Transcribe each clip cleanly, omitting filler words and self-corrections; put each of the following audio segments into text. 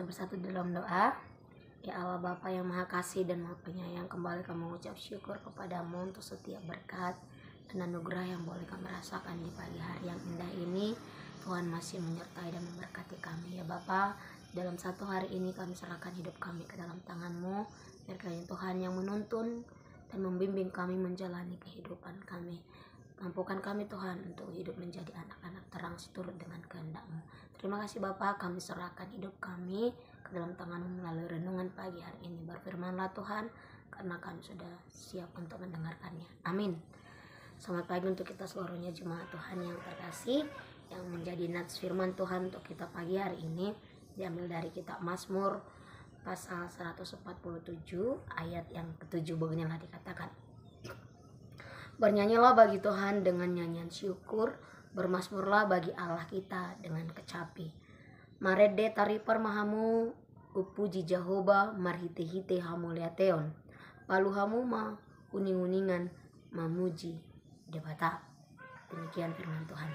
Bersatu dalam doa. Ya Allah Bapa yang Maha Kasih dan Maha Penyayang, kembali kami mengucap syukur kepadamu untuk setiap berkat dan anugerah yang boleh kami rasakan di pagi hari yang indah ini. Tuhan masih menyertai dan memberkati kami. Ya Bapa, dalam satu hari ini kami serahkan hidup kami ke dalam tangan-Mu. Biar kiranya Tuhan yang menuntun dan membimbing kami menjalani kehidupan kami. Mampukan kami Tuhan untuk hidup menjadi anak-anak terang seturut dengan kehendak-Mu. Terima kasih Bapa, kami serahkan hidup kami ke dalam tangan-Mu melalui renungan pagi hari ini. Berfirman-Lah Tuhan, karena kami sudah siap untuk mendengarkannya. Amin. Selamat pagi untuk kita seluruhnya jemaat Tuhan yang terkasih, yang menjadi nats firman Tuhan untuk kita pagi hari ini diambil dari kitab Mazmur pasal 147 ayat yang ke-7. Beginilah dikatakan: Bernyanyilah bagi Tuhan dengan nyanyian syukur, bermasmurlah bagi Allah kita dengan kecapi. Marede taripar mahamu, upuji Jehovah, marhite-hite hamu liateon. Palu hamu ma uning-uningan mamuji debata. Demikian firman Tuhan.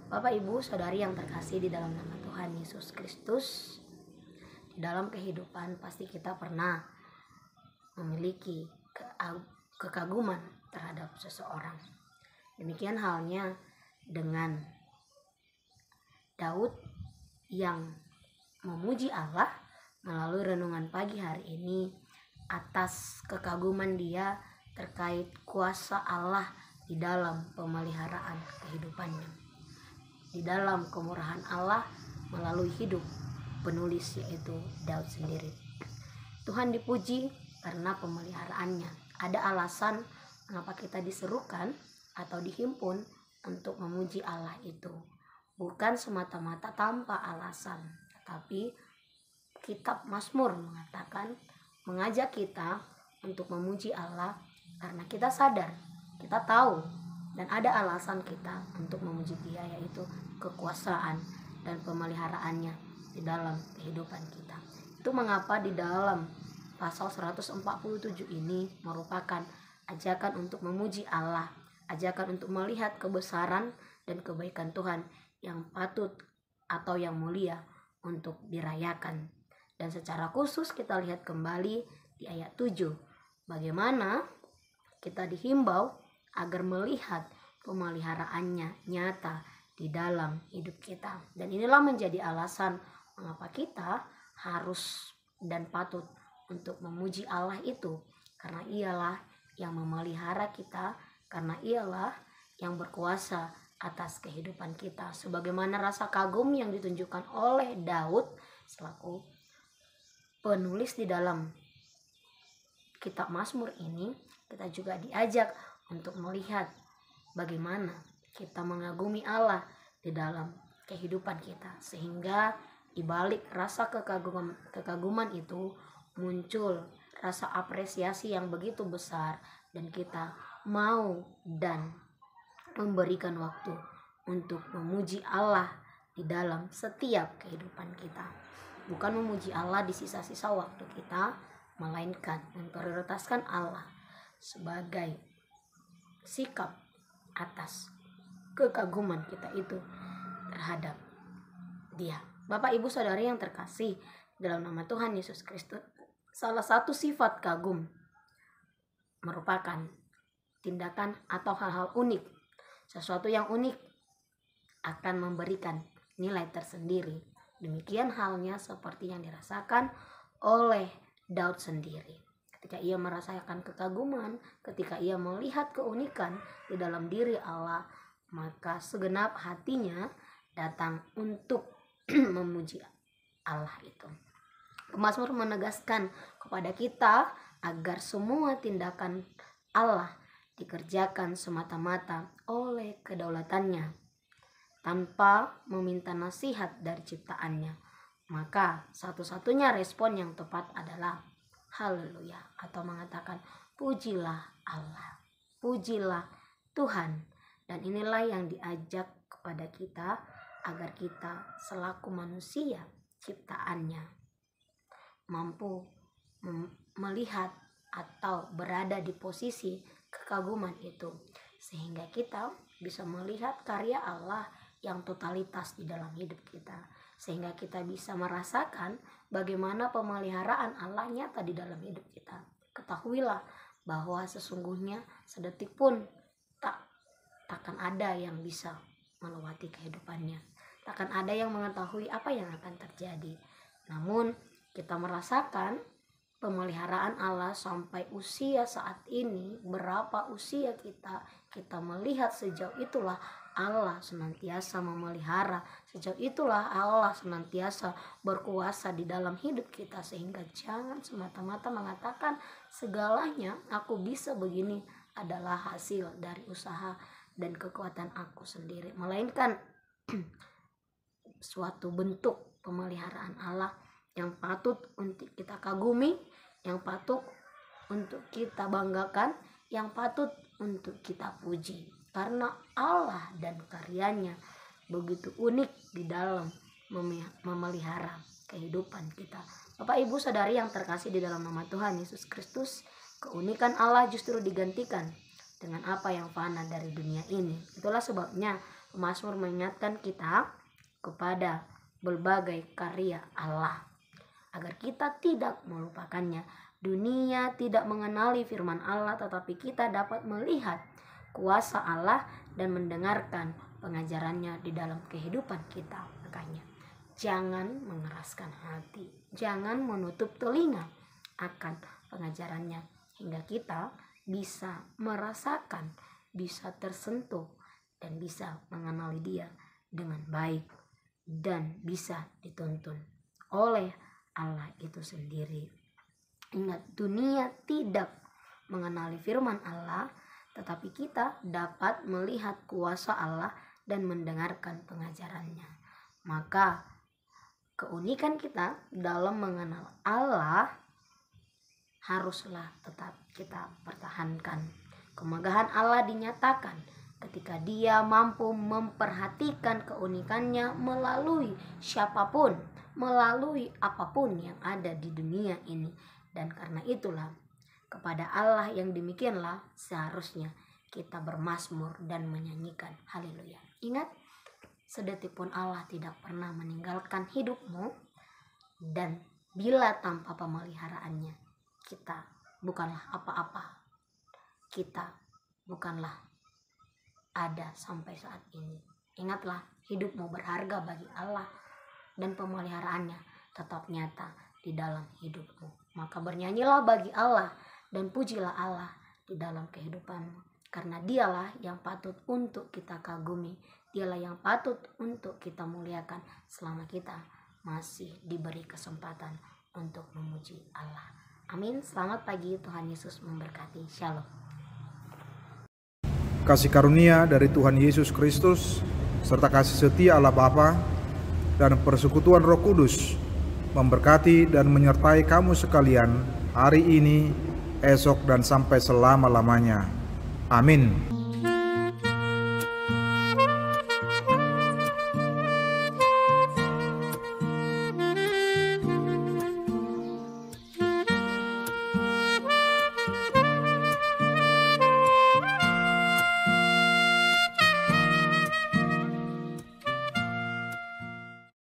Bapak, Ibu, Saudari yang terkasih di dalam nama Tuhan Yesus Kristus, di dalam kehidupan pasti kita pernah memiliki kekaguman terhadap seseorang. Demikian halnya dengan Daud yang memuji Allah melalui renungan pagi hari ini atas kekaguman dia terkait kuasa Allah di dalam pemeliharaan kehidupannya, di dalam kemurahan Allah melalui hidup penulis yaitu Daud sendiri. Tuhan dipuji karena pemeliharaannya. Ada alasan mengapa kita diserukan atau dihimpun untuk memuji Allah itu. Bukan semata-mata tanpa alasan, tetapi kitab Mazmur mengatakan, mengajak kita untuk memuji Allah karena kita sadar, kita tahu, dan ada alasan kita untuk memuji Dia, yaitu kekuasaan dan pemeliharaannya di dalam kehidupan kita. Itu mengapa di dalam pasal 147 ini merupakan ajakan untuk memuji Allah, ajakan untuk melihat kebesaran dan kebaikan Tuhan yang patut atau yang mulia untuk dirayakan. Dan secara khusus kita lihat kembali di ayat 7, bagaimana kita dihimbau agar melihat pemeliharaannya nyata di dalam hidup kita. Dan inilah menjadi alasan mengapa kita harus dan patut untuk memuji Allah itu, karena Ialah yang memelihara kita, karena Ialah yang berkuasa atas kehidupan kita. Sebagaimana rasa kagum yang ditunjukkan oleh Daud selaku penulis di dalam kitab Mazmur ini, kita juga diajak untuk melihat bagaimana kita mengagumi Allah di dalam kehidupan kita, sehingga di balik rasa kekaguman itu muncul rasa apresiasi yang begitu besar, dan kita mau dan memberikan waktu untuk memuji Allah di dalam setiap kehidupan kita. Bukan memuji Allah di sisa-sisa waktu kita, melainkan memprioritaskan Allah sebagai sikap atas kekaguman kita itu terhadap Dia. Bapak, Ibu, Saudari yang terkasih dalam nama Tuhan Yesus Kristus, salah satu sifat kagum merupakan tindakan atau hal-hal unik. Sesuatu yang unik akan memberikan nilai tersendiri. Demikian halnya seperti yang dirasakan oleh Daud sendiri. Ketika ia merasakan kekaguman, ketika ia melihat keunikan di dalam diri Allah, maka segenap hatinya datang untuk memuji Allah itu. Mazmur menegaskan kepada kita agar semua tindakan Allah dikerjakan semata-mata oleh kedaulatannya, tanpa meminta nasihat dari ciptaannya. Maka satu-satunya respon yang tepat adalah haleluya, atau mengatakan pujilah Allah, pujilah Tuhan. Dan inilah yang diajak kepada kita agar kita selaku manusia ciptaannya mampu melihat atau berada di posisi kekaguman itu, sehingga kita bisa melihat karya Allah yang totalitas di dalam hidup kita, sehingga kita bisa merasakan bagaimana pemeliharaan Allah nyata di dalam hidup kita. Ketahuilah bahwa sesungguhnya sedetik pun takkan ada yang bisa melewati kehidupannya, takkan ada yang mengetahui apa yang akan terjadi. Namun kita merasakan pemeliharaan Allah sampai usia saat ini, berapa usia kita melihat sejauh itulah Allah senantiasa memelihara, sejauh itulah Allah senantiasa berkuasa di dalam hidup kita, sehingga jangan semata-mata mengatakan segalanya aku bisa begini adalah hasil dari usaha dan kekuatan aku sendiri, melainkan suatu bentuk pemeliharaan Allah yang patut untuk kita kagumi, yang patut untuk kita banggakan, yang patut untuk kita puji, karena Allah dan karyanya begitu unik di dalam memelihara kehidupan kita. Bapak, Ibu, Saudari yang terkasih di dalam nama Tuhan Yesus Kristus, keunikan Allah justru digantikan dengan apa yang fana dari dunia ini. Itulah sebabnya Mazmur mengingatkan kita kepada berbagai karya Allah, agar kita tidak melupakannya. Dunia tidak mengenali firman Allah, tetapi kita dapat melihat kuasa Allah dan mendengarkan pengajarannya di dalam kehidupan kita. Makanya jangan mengeraskan hati, jangan menutup telinga akan pengajarannya, hingga kita bisa merasakan, bisa tersentuh, dan bisa mengenali Dia dengan baik, dan bisa dituntun oleh Allah itu sendiri. Ingat, dunia tidak mengenali firman Allah, tetapi kita dapat melihat kuasa Allah dan mendengarkan pengajarannya. Maka keunikan kita dalam mengenal Allah haruslah tetap kita pertahankan. Kemegahan Allah dinyatakan ketika Dia mampu memperhatikan keunikannya melalui siapapun, melalui apapun yang ada di dunia ini. Dan karena itulah, kepada Allah yang demikianlah seharusnya kita bermazmur dan menyanyikan haleluya. Ingat, sedetik pun Allah tidak pernah meninggalkan hidupmu, dan bila tanpa pemeliharaannya kita bukanlah apa-apa, kita bukanlah ada sampai saat ini. Ingatlah, hidupmu berharga bagi Allah dan pemeliharaannya tetap nyata di dalam hidupmu. Maka bernyanyilah bagi Allah dan pujilah Allah di dalam kehidupanmu, karena dialah yang patut untuk kita kagumi, dialah yang patut untuk kita muliakan selama kita masih diberi kesempatan untuk memuji Allah. Amin. Selamat pagi, Tuhan Yesus memberkati. Shalom. Kasih karunia dari Tuhan Yesus Kristus serta kasih setia Allah Bapa dan persekutuan Roh Kudus memberkati dan menyertai kamu sekalian hari ini, esok, dan sampai selama-lamanya. Amin.